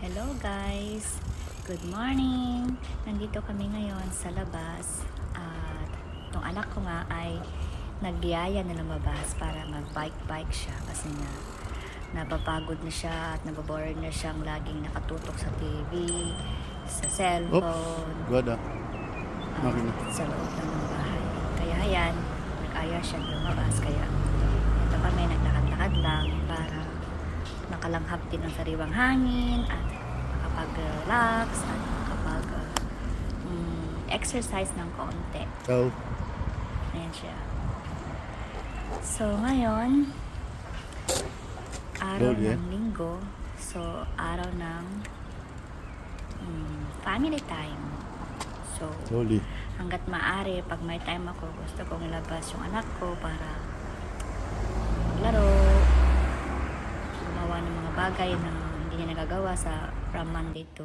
Hello guys! Good morning! Nandito kami ngayon sa labas at itong anak ko nga ay nagyaya na lumabas para mag-bike siya kasi nga napapagod na siya at nababored na siyang laging nakatutok sa TV, sa cellphone, sa loob ng bahay. Kaya ayan, nag-aya siya lumabas kaya ito kami naglakad-lakad lang para makalanghap din ng sariwang hangin at makapag-relax at makapag-exercise ng konti. So, Ayan siya. So, ngayon, araw ng linggo. So, araw ng family time. So, hanggat maaari, pag may time ako, gusto kong ilabas yung anak ko para maglaro, gumawa ng mga bagay na hindi niya nagagawa from Monday to